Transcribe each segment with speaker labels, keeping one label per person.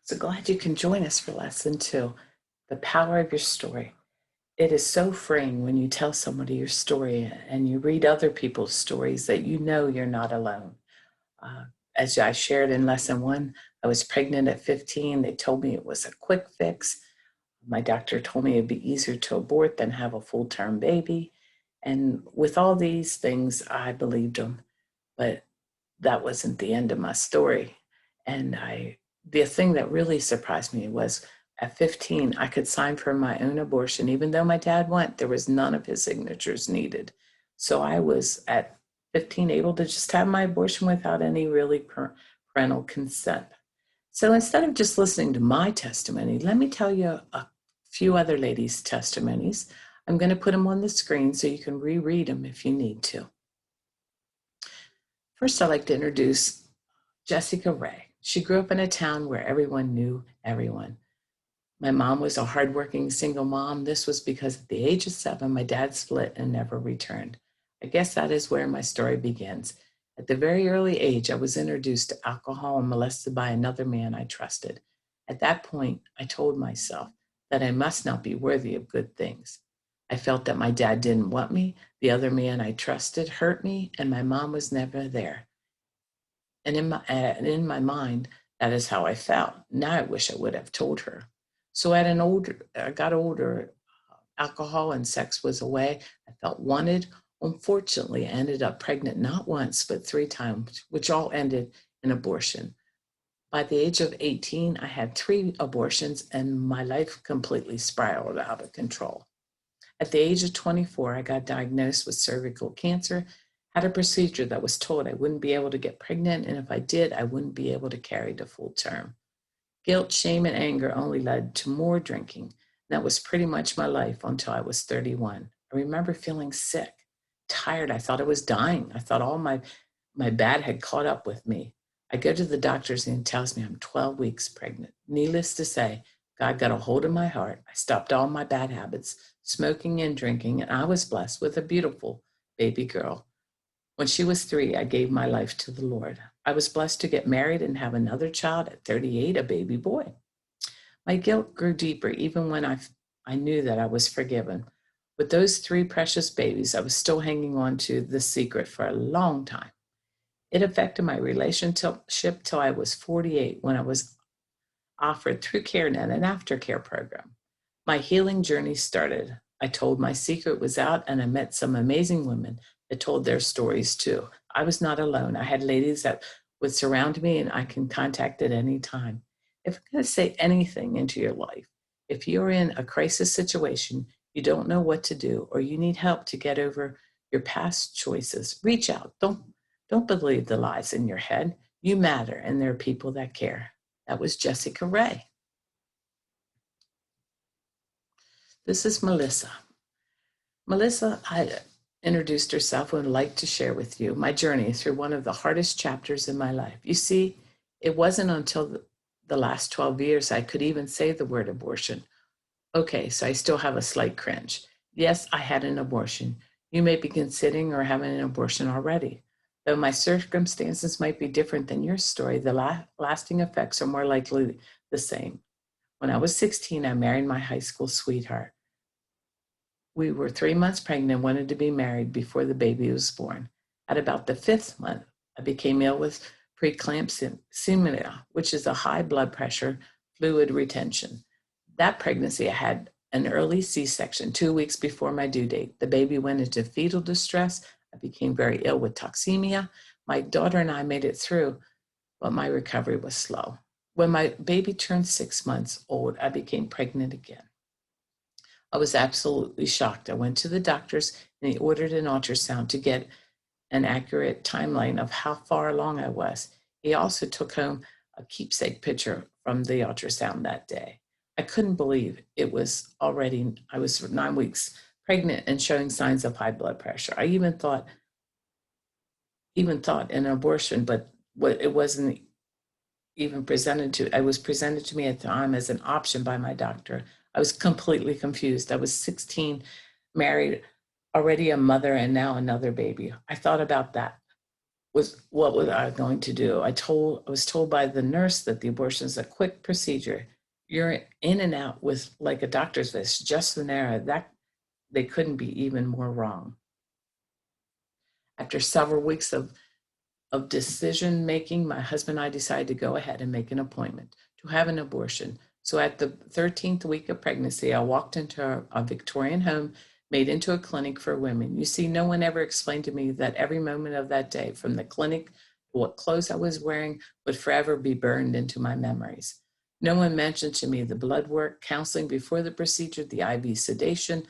Speaker 1: So glad you can join us for lesson two, the power of your story. It is so freeing when you tell somebody your story and you read other people's stories that you know you're not alone. Uh, as I shared in lesson one, I was pregnant at 15. They told me it was a quick fix. My doctor told me it'd be easier to abort than have a full-term baby. And with all these things, I believed them. But that wasn't the end of my story. And the thing that really surprised me was at 15, I could sign for my own abortion. Even though my dad went, there was none of his signatures needed. So I was at 15 able to just have my abortion without any really parental consent. So instead of just listening to my testimony, let me tell you a few other ladies' testimonies. I'm going to put them on the screen so you can reread them if you need to. First, I'd like to introduce Jessica Ray. She grew up in a town where everyone knew everyone. My mom was a hardworking single mom. This was because at the age of 7, my dad split and never returned. I guess that is where my story begins. At the very early age, I was introduced to alcohol and molested by another man I trusted. At that point, I told myself that I must not be worthy of good things. I felt that my dad didn't want me, the other man I trusted hurt me, and my mom was never there. And in my mind, that is how I felt. Now I wish I would have told her. So I got older, alcohol and sex was a way I felt wanted. Unfortunately, I ended up pregnant not once, but 3 times, which all ended in abortion. By the age of 18, I had 3 abortions and my life completely spiraled out of control. At the age of 24, I got diagnosed with cervical cancer, had a procedure that was told I wouldn't be able to get pregnant, and if I did, I wouldn't be able to carry the full term. Guilt, shame, and anger only led to more drinking. That was pretty much my life until I was 31. I remember feeling sick, tired. I thought I was dying. I thought all my bad had caught up with me. I go to the doctors and he tells me I'm 12 weeks pregnant. Needless to say, God got a hold of my heart. I stopped all my bad habits, smoking and drinking, and I was blessed with a beautiful baby girl. When she was 3, I gave my life to the Lord. I was blessed to get married and have another child at 38, a baby boy. My guilt grew deeper even when I knew that I was forgiven. With those 3 precious babies, I was still hanging on to the secret for a long time. It affected my relationship till I was 48 when I was offered through CareNet an aftercare program. My healing journey started. I told my secret was out and I met some amazing women that told their stories too. I was not alone. I had ladies that would surround me and I can contact at any time. If I'm going to say anything into your life, if you're in a crisis situation, you don't know what to do, or you need help to get over your past choices, reach out. Don't believe the lies in your head. You matter, and there are people that care. That was Jessica Ray. This is Melissa. Melissa, I introduced herself and would like to share with you my journey through one of the hardest chapters in my life. You see, it wasn't until the last 12 years I could even say the word abortion. Okay, so I still have a slight cringe. Yes, I had an abortion. You may be considering or having an abortion already. Though my circumstances might be different than your story, the lasting effects are more likely the same. When I was 16, I married my high school sweetheart. We were 3 months pregnant and wanted to be married before the baby was born. At about the 5th month, I became ill with preeclampsia, which is a high blood pressure fluid retention. That pregnancy, I had an early C-section 2 weeks before my due date. The baby went into fetal distress. I became very ill with toxemia. My daughter and I made it through, but my recovery was slow. When my baby turned 6 months old, I became pregnant again. I was absolutely shocked. I went to the doctors and he ordered an ultrasound to get an accurate timeline of how far along I was. He also took home a keepsake picture from the ultrasound that day. I couldn't believe it was already, I was 9 weeks pregnant and showing signs of high blood pressure. I even thought an abortion, but it wasn't even it was presented to me at the time as an option by my doctor. I was completely confused. I was 16, married, already a mother, and now another baby. I thought about that. was what was I going to do? I was told by the nurse that the abortion is a quick procedure. You're in and out with like a doctor's visit, just an hour. That they couldn't be even more wrong. After several weeks of decision making, my husband and I decided to go ahead and make an appointment to have an abortion. So at the 13th week of pregnancy, I walked into a Victorian home made into a clinic for women. You see, no one ever explained to me that every moment of that day, from the clinic to what clothes I was wearing, would forever be burned into my memories. No one mentioned to me the blood work, counseling before the procedure, the IV sedation,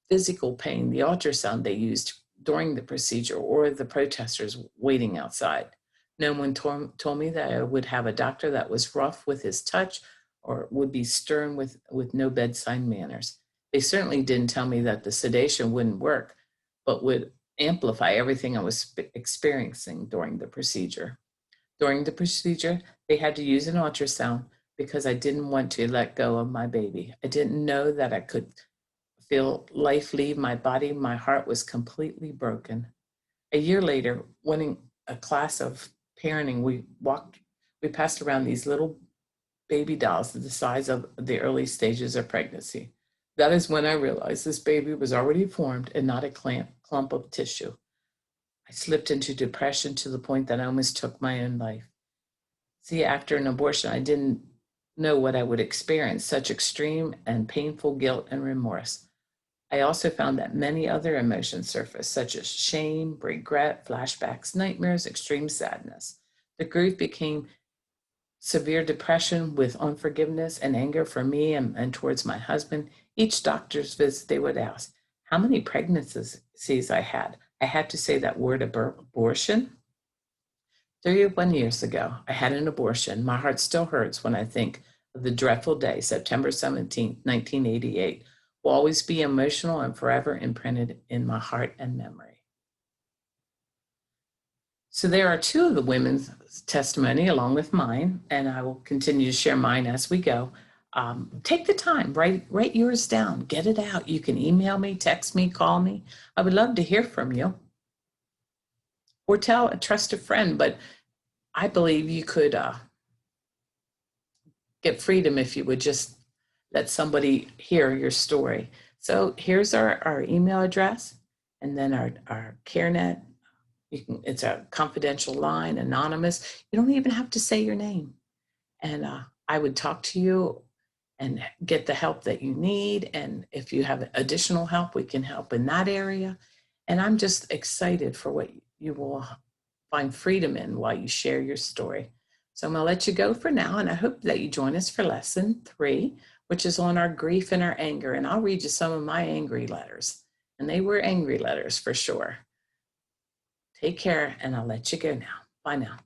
Speaker 1: physical pain, the ultrasound they used during the procedure, or the protesters waiting outside. No one told me that I would have a doctor that was rough with his touch or would be stern with no bedside manners. They certainly didn't tell me that the sedation wouldn't work, but would amplify everything I was experiencing during the procedure. During the procedure, they had to use an ultrasound because I didn't want to let go of my baby. I didn't know that I could feel life leave my body. My heart was completely broken. A year later, winning a class of parenting, we passed around these little baby dolls the size of the early stages of pregnancy. That is when I realized this baby was already formed and not a clump of tissue. I slipped into depression to the point that I almost took my own life. See, after an abortion, I didn't know what I would experience, such extreme and painful guilt and remorse. I also found that many other emotions surfaced, such as shame, regret, flashbacks, nightmares, extreme sadness. The grief became severe depression with unforgiveness and anger for me and towards my husband. Each doctor's visit, they would ask how many pregnancies I had. I had to say that word abortion. 31 years ago, I had an abortion. My heart still hurts when I think of the dreadful day, September 17th, 1988. Will always be emotional and forever imprinted in my heart and memory. So there are two of the women's testimony along with mine, and I will continue to share mine as we go. Take the time, write yours down, get it out. You can email me, text me, call me. I would love to hear from you. Or tell a trusted friend, but I believe you could get freedom if you would just let somebody hear your story. So here's our email address, and then our CareNet. It's a confidential line, anonymous. You don't even have to say your name. And I would talk to you and get the help that you need. And if you have additional help, we can help in that area. And I'm just excited for what you will find freedom in while you share your story. So I'm going to let you go for now, and I hope that you join us for lesson 3, which is on our grief and our anger. And I'll read you some of my angry letters. And they were angry letters for sure. Take care, and I'll let you go now. Bye now.